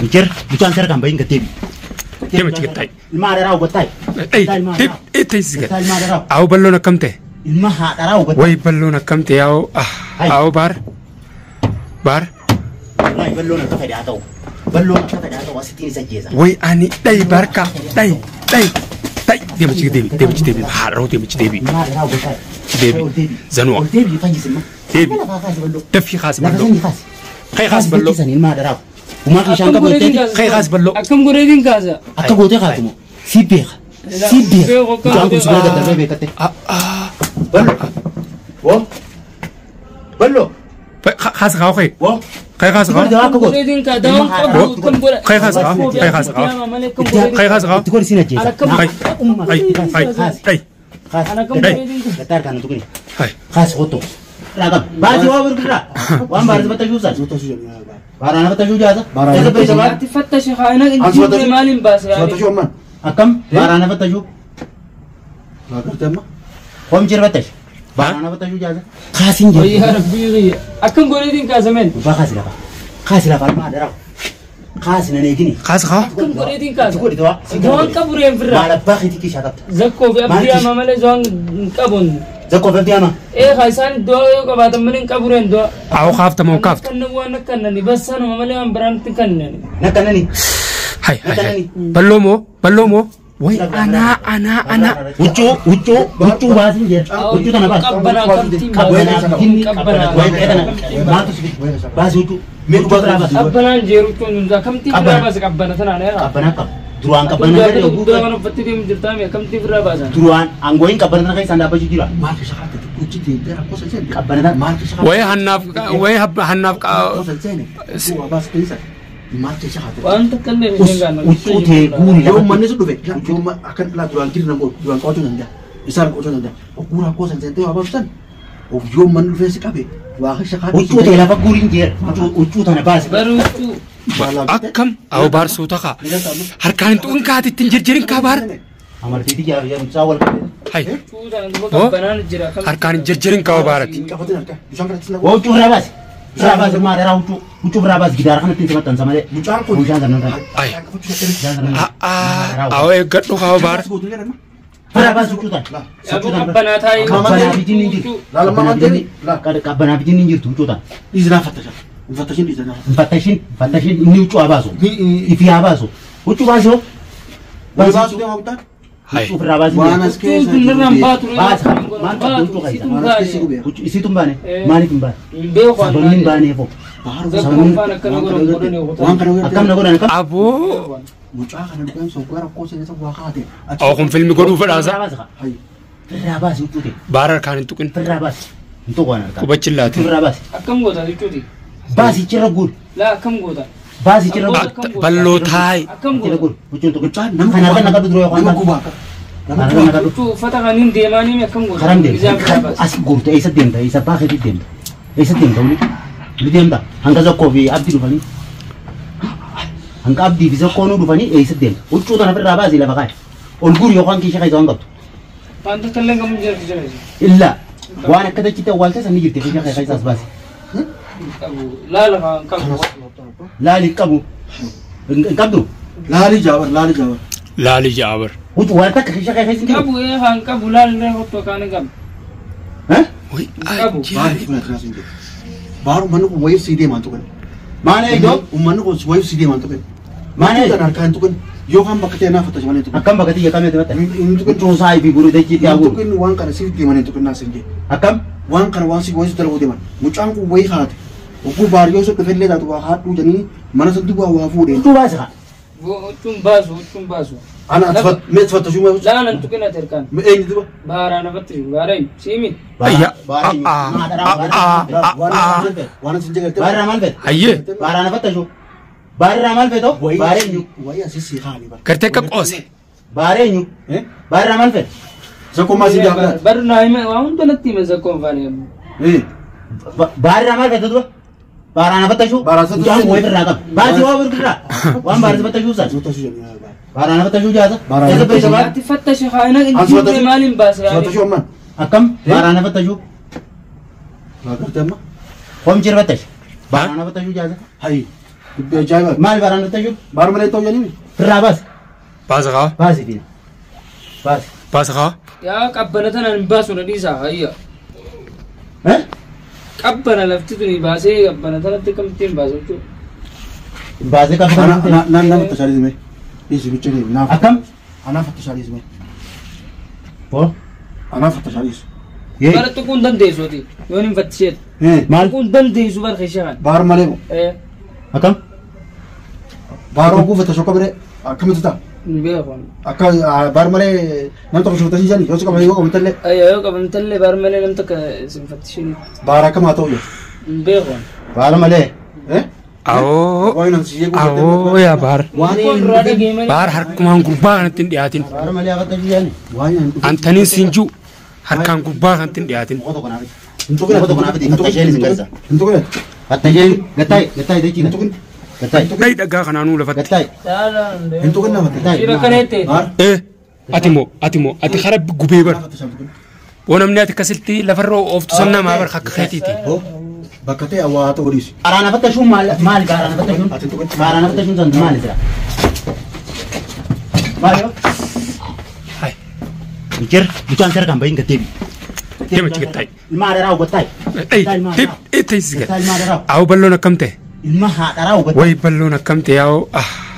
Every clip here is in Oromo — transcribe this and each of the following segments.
Injir, bukan ser kan bayin ketib. Dia macam ketai. Ilma ada rau betai. Sih. Aku belum nak kamte. Ilma ada rau betai. Woi belum nak kamte aku bar. Woi belum nak kamte atau. Belum nak kamte atau wasit ini saja. Woi ani dai barka dai. Dia macam Devi. Harau dia macam Devi. Ilma ada rau betai. Devi. Zanua. Devi faham sih mah. Devi. Devi khas belum. Kai khas belum. Ilma ada rau. Uma kisah kamu tadi. Kai khas belum. Akam goredin kaza. Aku boleh kamu. Sibir. Jangan sudah ada terbaik kata. Belum. Khas kau kai. Kai khas kau. Aku goredin kaza. Kai khas kau. Kai khas kau. Itu kau di sini aja. Khas. Ketar kan untuk ini. Khas foto. Lagam. Baju apa bergerak? Wan baru sebentar jualan. Barang apa tujuh jasa? Barang apa tujuh? Ati fatta shekhaina injil malin bas ya. Satu cuma. Akam barang apa tujuh? Bagus tema. Kom cer batas. Barang apa tujuh jasa? Khasin je. Oh ya Rabbi. Akam goredin kaza men. Khas lah kalau ada rau. Khas nene gini. Khas kau. Akam goredin kaza. Aku itu. Doang kaburen firra. Malah bakit kisah. Zakko bi abdiya mamale doang kabun. Zakko berarti apa? Khaisan doa yo kabata mending kaburen doa. Aku kafta mau kaft. Kan nakan ni basan mamale am berarti kan ni. Nakan ni. Hai. Belum. Woi anak. Ucu basin je. Ucu tanah bas. Kabbana Bas ucu. Meru berapa? kabbana jeru kun za kamti bas kabbana sana ne. Kabbana kap. Duruan kabbana kan yo buda mana patti dim jirta me kamti bas. Duruan anggoin kabbana kan sanda apa jira. Marke sakit uci dia aku saja. Kabbana Marke sakit. Woi hanaf Aku saja ni. Gua bas bisa. Marke sakit. Anta kan ne dengan. Ucu te guri. Yo mana sudah be. Yo akan lah duran kiri nang duran kau tu nanda. Besar kau tu nanda. Aku aku saja tu apa pesan. Yo mana versi kabe. Wah sakit. Ucu te lapa guring je. Ucu tanah bas. Baru ucu. Akam aku bar sutaka. Harkan itu engkau tinjir kabar. Amal titi ya sawal. Hai. Kabbana jira. Harkan jirjirin kau barat. Kau tu nanda. Bisa kan sila. Ucu berabas. Berabas rumah ada ucu berabas gidar kan tin sematan sama deh. Bukan aku. Bukan jangan. Ai. Awe gadu kau bar. Berabas ucu tan. Kabbana thai. Kabbana bikin ninjir. Lalu mana tadi? Lah Kada kabbana bikin ninjir ucu tan. izin apa tu? Fatashin izin. Fatashin ini ucu abaso. Ifi abaso. Ucu baso. Bas tu apa tu? Hai. Ucu berabas. Manas ke? Beneran batu. Mantap ucu kaisa. Ucu isi tumbane. Mani tumbane. Beo Sabun bane po. Zakko fana kan goredin. Wan kan Akam na godan akam. Abu. Mucaa kan dukan so kuara ko sa sa wakate. Aku kum filmi kodu fadasa. Hai. Berabas ucu te. Barar kan itu kan. Berabas. Untuk wana. Kubacil lah tu. Berabas. Akam goda ucu. Basi ceragul. La akam goda. Basi ceragul. Ballo thai. Akam goda. Ceragul. Ucu untuk Mucaa nam kana kan nakadu dro Nama kan. ku baka. Kana kan nakadu. Ucu fata kanin demani me akam goda. Karam dem. Izam bas. Asik gurte isa dem da isa pa khedi dem. Isa dem da uli. Dem da. Hanga zakko vi abdi rufani. Hanga abdi bisa kono rufani isa dem. Ucu da na berabas ila bakai. Ol gur yo kan ki shakai zangab. Panta kallen gam jer jer. Illa. Wana kada kita walta san nigirte ki shakai kai sas basi. La kam. Lali kabu. Kabdu. Lali Jawa. Lali Jabar. Ucu walta ki shakai kai sin. Kabu han kabu la le hotto kan gam. Hah? Woi Kabu. Baru pun terasa ini. Baru mana ku wave CD mantukan. Mana itu? Mana ku wave CD mantukan. Mana Mana kan arkan tukan. Yo kan bakatnya na fatas mana tukan. Akam bagati ya kami tempat. Itu kan Ucu sai bi guru de kiti agu. tukan wan kan sih di mana tukan nasenje. Akam Wan kan wan sih wave terlalu deman. Mucang ku wave hat. Aku baru yo so kefelle da tu hat tu jani mana sentu gua wafu de. ucu basa. Ucum basu. Ana tfat met fat juma. La nan tukena terkan. Me ini tu. Barana batri garai simit. Ayah. Wana senje kan. Bara ramal bet. Aye. Bara na batajo. Bara ramal beto. Bare nyu. Waya sisi khali ba. Kerte kap ose. Bare nyu. Bara ramal bet. Zako masih jaga. Baru na ime wa unto natti me zakko fani. Bara ramal beto tu. Bara na batajo. Bara satu Jangan sini. boy beragam. Basi wa bergerak. Wan bara batajo sa. Zuta sih ni. Bara na batajo jaza. Bara Jaza na be sama. Ati fatta shekhaina Aswata injil sih. malin bas ya. Zuta sih man. Akam bara na batajo. Lagar tema. Kom cer batash. Bara na batajo jaza. Hai. بأجايبات مال باران تجو بارملي تو يعني الراباس بازغا باسي فينا باس بازغا يا قبلتنا نباسو نديسا هيا ها قبل لفتني باسي قبلتنا تكمتين باسو باسي كم أنا فتشاري زمي إيش بيجري أكم أنا فتشاري زمي هو أنا فتشاري يه بار تكون دنديسو دي يونين فتشيت مال تكون دنديسو بار خشان بارملي ايه أكم بارو كوفة تشوكا بري كم تتا بيخون أكا بارملي نمتك شو تجي جاني يوسف كم يوم متلة ايوه قبل تلي بار ملي لم تك اسم فتشين بارا كم هاتوي بيخون بارا ماله إيه أو وين نسيه أو يا بار وين رادا جيمن بار حركمان قربان أنتن دياتين بارا ماله أقدر تجي يعني وين أنتني سنجو حركان قربان أنتن دياتين خذوا كنا عبد أنتوا كده خذوا كنا عبد أنتوا تجي لي زنجرسا أنتوا كده تجي قتاي ده كنا قتاي داي دقا خنانو لفت قتاي تعال أنتوا كده ما شيرا كنيتي هار إيه أتيمو أتي خرب قبيبر ونمني أتكسلتي لفرو أوف سنة ما برخك خيتيتي هو بكتة أو هاتوريس أرانا فتشون مال أرانا فتشون أرانا فتشون زند مال ترى مالو هاي بيجر بيجان سر كم بين كتير كم تكتاي ما راو قتاي إيه تيسيك قتاي ما راو أو بلونا كمته ما راو قتاي وي بلونا كمته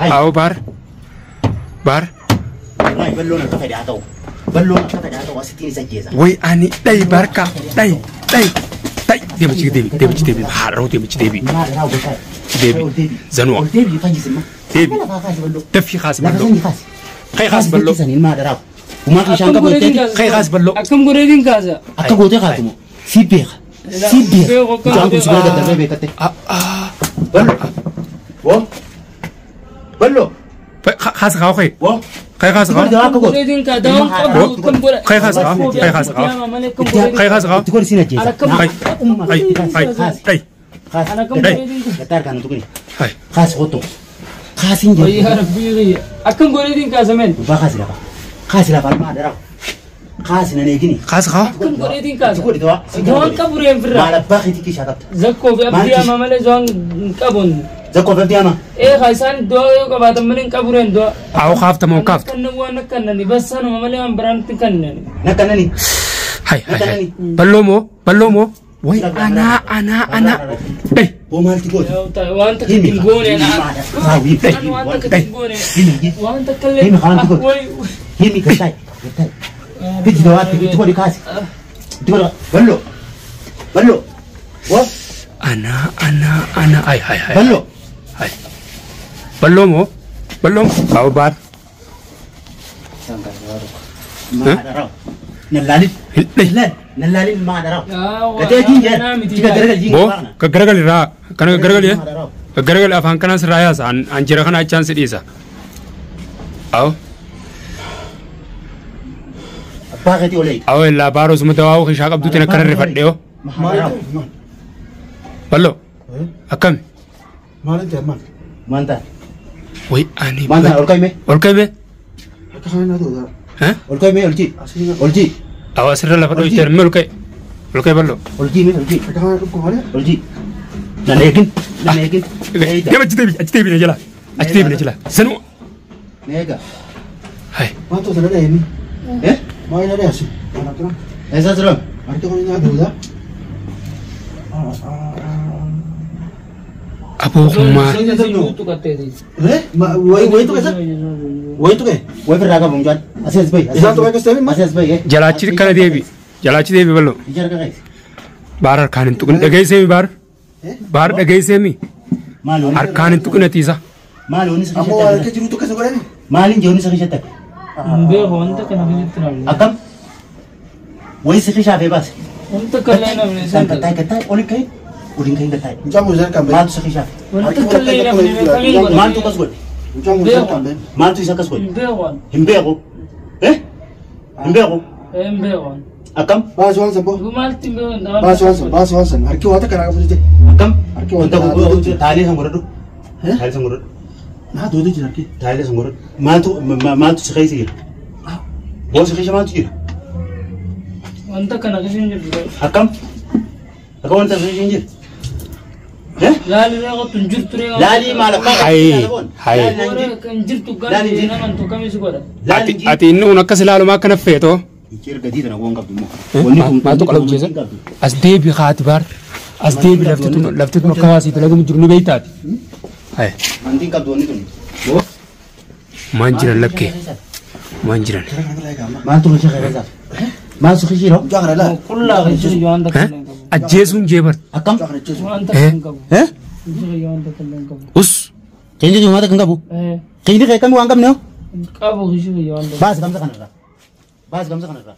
أو بار ما يبلونا كفاية عتاو بلونا كفاية عتاو وستين سجيزة وي أني داي باركا داي ديبي حارو ديبي ما راو قتاي ديبي زنوع ديبي فاجس ما ديبي لا فاجس بلو تفي خاص لا بلو فاجس فاجس خي خاص بلو ما راو وما في شان قبل تاني خي خاص بلو أكم قريدين كذا أكو قوتي خاتمو سيبيخ جان كوس بلو قدر بيكتة بلو خاص خاو خي و خي خاص خاو قريدين كذا كم قريد خي خاص خاو خي خاص خاو تقول سينا جيزة خي خاص أنا كم قريدين قتار كانوا تقولي هاي خاص غوتو خاصين جي يا ربي أكم قريدين كذا من با خاص لا ما راو خاص نيجيني خاص خاو أكم قريدين كذا تقول دوا زوان كبرين في ما الرا لا باخي تيجي شغلت زكو في أبدي أما ملء زوان كابون زكو في دياما إيه خايسان دوا يوكا بعد منين كبرين دوا أو خافت مو كافت كنا نكنني بس أنا ملء أم برانت كنني نكنني هاي بلومو وي أنا إيه وما تقول وأنت كتبون أنا وأنت كتبون وأنت كلم وي هيمي كتاي بيجي دوات تقول كاسي تقول بلو و أنا هاي بلو هاي بلومو أو بار ما درا نلالين ما درا بو كغرغل را كان غرغل أفان كان سراياس عن جرخنا chance ديسا أو باغتي ولي أو لا باروس متواو خشاق عبدو تنكرر رفديو بلو أكم ما أنت ما ما انت وي أني ما انت أولكايمي أكخلنا هذا ها أولكايمي أولجي أو أسر لا فدو يترمي أولكاي بلو أولجي أكخلنا كم هذا أولجي نلقين يا أجتبي نجلا سنو نيجا هاي ما توصل لنا هني إيه ما هنا ده أسي أنا كنا إيش سلام أركضنا هذا أبو خمار إيه ما وين تو كذا وين تو كذا وين في الرقم مجال أساس بي إذا تو كذا سامي ما أساس بي جلاتشي كلا ديبي بلو يجار كغيس بار أركان تكون دقي سامي بار دقي سامي مالو أركان تكون نتيجة مالو نسخ أبو أركض جرو تو كذا كذا مالين جوني سخي شتك بيهو أنت كنا بنتران أكم وين سخي شافي بس أنت كلنا من سان سان كتاي أولين كاي كتاي جامو زر كم ما تسخي شافي أنت كلنا من ما تقص قول جامو زر كم ما تسخي قول بيهو هم بيعو إيه هم بيعو بيهو أكم باس وان سبو قمالتي بيهو باس وان أركي واتا كنا كم جدي أكم أركي أنت واتا تالي سمردو إيه تالي سمردو ما دودي جركي تالي سمردو ما تسخي سير بوس سخي ما تجير أنت كنا كشين جبرو أكم أنت سخي سير Laali reeqa tunjirtu reeqa. Laali maal Hai. Kan jirtu gaali nama tu kami sugoda. Ati inni kun akkas ilaalumaa akkana feetoo. Erga diidana waan qabdu immoo. Maaltu qalamu jeesa? As deebi haati baar. As deebi lafti tun akka haasiitu lagamu jiru ni beeytaati. Hai. Mantiin qabdu wanni tun. Maan jiran lakkee. Maan jiran. Maaltu nu shaqee keessaa? Maal su khishiro? Kullaa khishiro yoo anda kalleen qabu. Ajjeesuun jeebar. Akkam? Wanta kan qabu. Khishiro yoo anda kalleen qabu. Us. Keenya jiru maata kan qabu? Keenya kami waan qabne hoo? Qabu khishiro yoo anda. Baas gamsa kanarraa. Baas gamsa kanarraa.